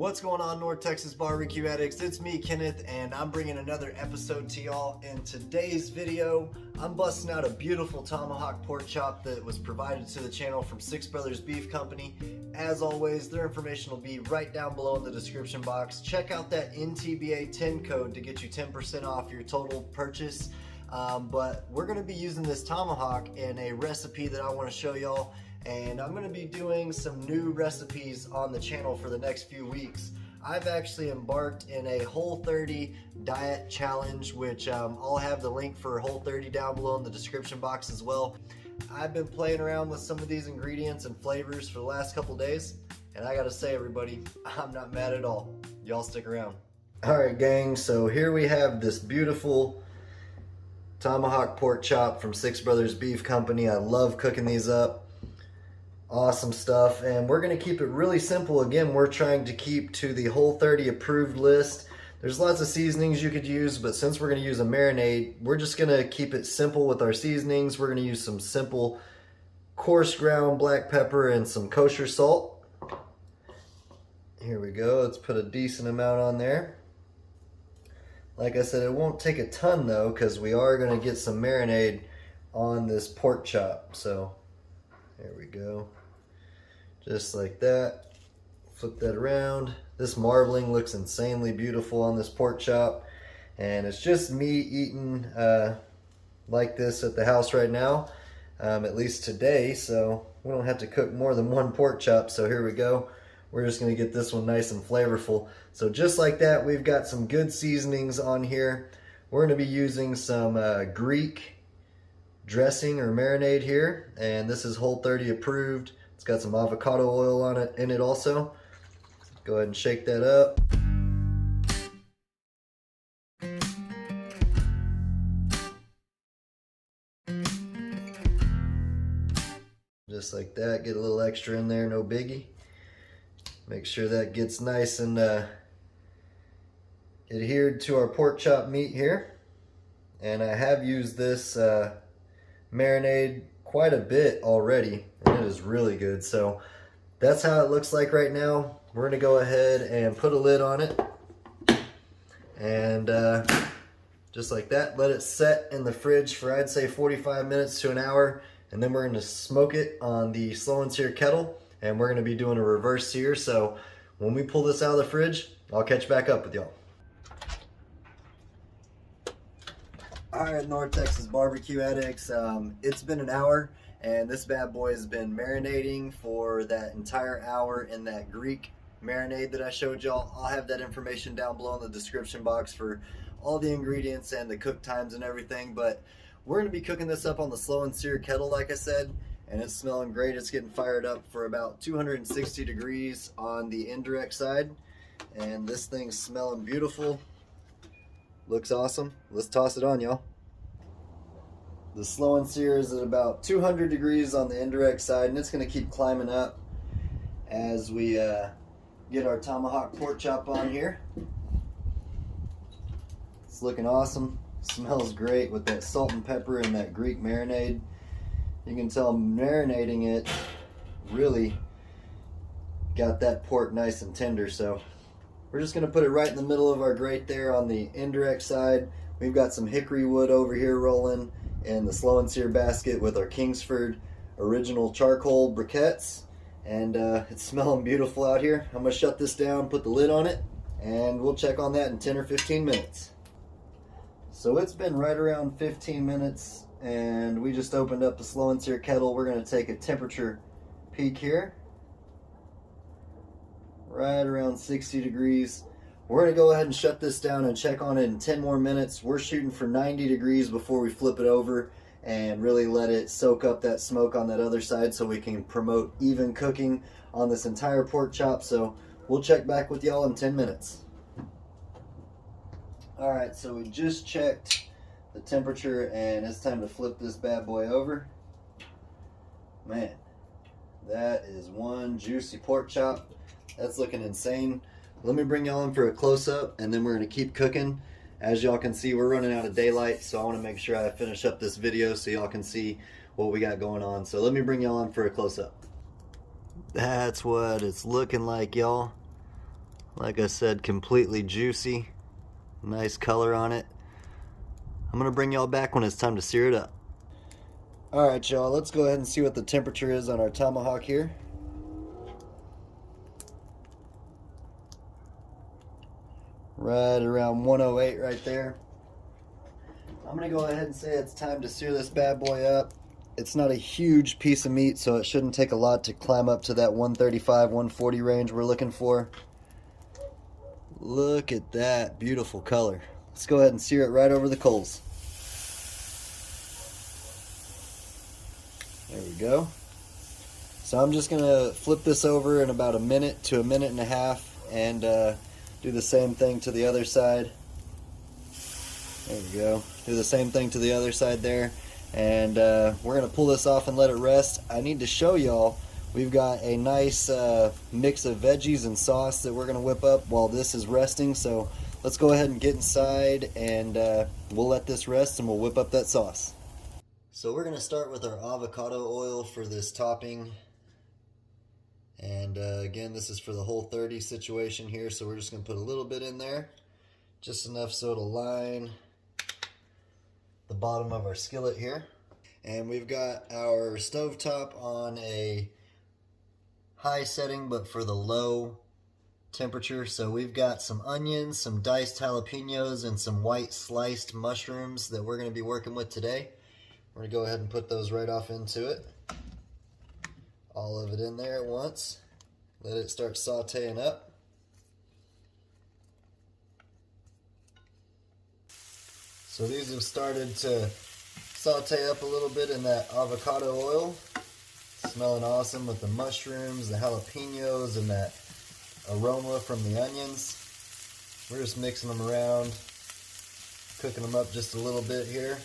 What's going on, North Texas barbecue addicts? It's me, Kenneth, and I'm bringing another episode to y'all. In today's video, I'm busting out a beautiful tomahawk pork chop that was provided to the channel from Six Brothers Beef Company. As always, their information will be right down below in the description box. Check out that NTBA 10 code to get you 10% off your total purchase. But we're going to be using this tomahawk in a recipe that I want to show y'all. And I'm going to be doing some new recipes on the channel for the next few weeks. I've actually embarked in a Whole30 diet challenge, which I'll have the link for Whole30 down below in the description box as well. I've been playing around with some of these ingredients and flavors for the last couple days, and I gotta say, everybody, I'm not mad at all. Y'all stick around. Alright gang, so here we have this beautiful tomahawk pork chop from Six Brothers Beef Company. I love cooking these up. Awesome stuff, and we're going to keep it really simple. Again, we're trying to keep to the Whole30 approved list. There's lots of seasonings you could use, but since we're going to use a marinade, we're just going to keep it simple with our seasonings. We're going to use some simple coarse ground black pepper and some kosher salt. Here we go. Let's put a decent amount on there. Like I said, it won't take a ton though, because we are going to get some marinade on this pork chop. So there we go. Just like that. Flip that around. This marbling looks insanely beautiful on this pork chop, and it's just me eating like this at the house right now, at least today, so we don't have to cook more than one pork chop. So here we go. We're just going to get this one nice and flavorful. So just like that, we've got some good seasonings on here. We're going to be using some Greek dressing or marinade here, and this is Whole30 approved. It's got some avocado oil on it in it also. Go ahead and shake that up. Just like that. Get a little extra in there, no biggie. Make sure that gets nice and adhered to our pork chop meat here. And I have used this marinade quite a bit already, and it is really good. So that's how it looks like right now. We're gonna go ahead and put a lid on it, and just like that, let it set in the fridge for, I'd say, 45 minutes to an hour, and then we're gonna smoke it on the slow and sear kettle, and we're gonna be doing a reverse sear. So when we pull this out of the fridge, I'll catch back up with y'all. Alright, North Texas barbecue addicts, it's been an hour, and this bad boy has been marinating for that entire hour in that Greek marinade that I showed y'all. I'll have that information down below in the description box for all the ingredients and the cook times and everything. But we're going to be cooking this up on the slow and sear kettle, like I said, and it's smelling great. It's getting fired up for about 260 degrees on the indirect side, and this thing's smelling beautiful. Looks awesome. Let's toss it on, y'all. The slow and sear is at about 200 degrees on the indirect side, and it's going to keep climbing up as we get our tomahawk pork chop on here. It's looking awesome. Smells great with that salt and pepper and that Greek marinade. You can tell marinating it really got that pork nice and tender. So we're just going to put it right in the middle of our grate there on the indirect side. We've got some hickory wood over here rolling in the slow and sear basket with our Kingsford original charcoal briquettes, and it's smelling beautiful out here. I'm going to shut this down, put the lid on it, and we'll check on that in 10 or 15 minutes. So it's been right around 15 minutes, and we just opened up the slow and sear kettle. We're going to take a temperature peek here. Right around 60 degrees. We're going to go ahead and shut this down and check on it in 10 more minutes. We're shooting for 90 degrees before we flip it over and really let it soak up that smoke on that other side so we can promote even cooking on this entire pork chop. So we'll check back with y'all in 10 minutes. Alright, so we just checked the temperature, and it's time to flip this bad boy over. Man, that is one juicy pork chop. That's looking insane. Let me bring y'all in for a close-up, and then we're going to keep cooking. As y'all can see, we're running out of daylight, so I want to make sure I finish up this video so y'all can see what we got going on. So let me bring y'all in for a close-up. That's what it's looking like, y'all. Like I said, completely juicy. Nice color on it. I'm gonna bring y'all back when it's time to sear it up. Alright y'all, let's go ahead and see what the temperature is on our tomahawk here. Right around 108 right there. I'm gonna go ahead and say it's time to sear this bad boy up. It's not a huge piece of meat, so it shouldn't take a lot to climb up to that 135, 140 range we're looking for. Look at that beautiful color. Let's go ahead and sear it right over the coals. There we go. So I'm just gonna flip this over in about a minute to a minute and a half and do the same thing to the other side. There we go. Do the same thing to the other side there. And we're going to pull this off and let it rest. I need to show y'all, we've got a nice mix of veggies and sauce that we're going to whip up while this is resting. So let's go ahead and get inside and we'll let this rest and we'll whip up that sauce. So we're going to start with our avocado oil for this topping. And again, this is for the whole 30 situation here, so we're just going to put a little bit in there. Just enough so it'll line the bottom of our skillet here. And we've got our stovetop on a high setting, but for the low temperature. So we've got some onions, some diced jalapenos, and some white sliced mushrooms that we're going to be working with today. We're going to go ahead and put those right off into it. All of it in there at once. Let it start sauteing up. So these have started to saute up a little bit in that avocado oil. Smelling awesome with the mushrooms, the jalapenos, and that aroma from the onions. We're just mixing them around, cooking them up just a little bit here.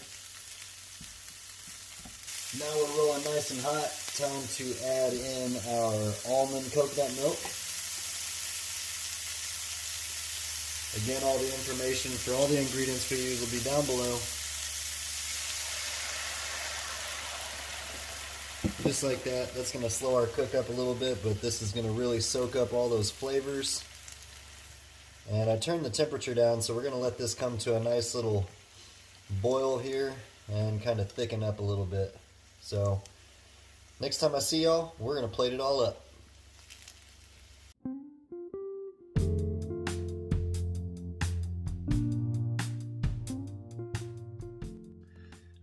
Now we're rolling nice and hot. Time to add in our almond coconut milk. Again, all the information for all the ingredients we use will be down below. Just like that. That's going to slow our cook up a little bit, but this is going to really soak up all those flavors. And I turned the temperature down, so we're going to let this come to a nice little boil here and kind of thicken up a little bit. So next time I see y'all, we're going to plate it all up.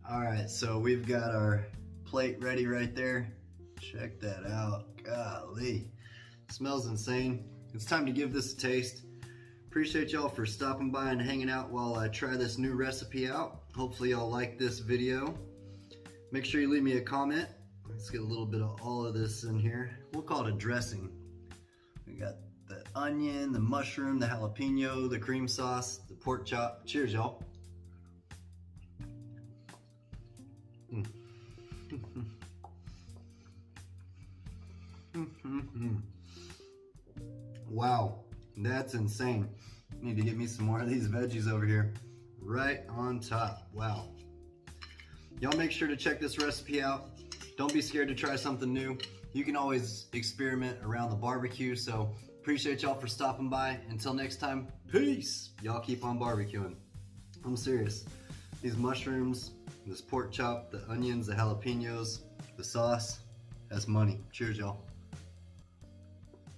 Alright, so we've got our plate ready right there. Check that out. Golly. Smells insane. It's time to give this a taste. Appreciate y'all for stopping by and hanging out while I try this new recipe out. Hopefully y'all like this video. Make sure you leave me a comment. Let's get a little bit of all of this in here. We'll call it a dressing. We got the onion, the mushroom, the jalapeno, the cream sauce, the pork chop. Cheers, y'all. Wow, that's insane. Need to get me some more of these veggies over here. Right on top. Wow. Y'all make sure to check this recipe out. Don't be scared to try something new. You can always experiment around the barbecue, so appreciate y'all for stopping by. Until next time, peace. Y'all keep on barbecuing. I'm serious. These mushrooms, this pork chop, the onions, the jalapenos, the sauce, that's money. Cheers, y'all.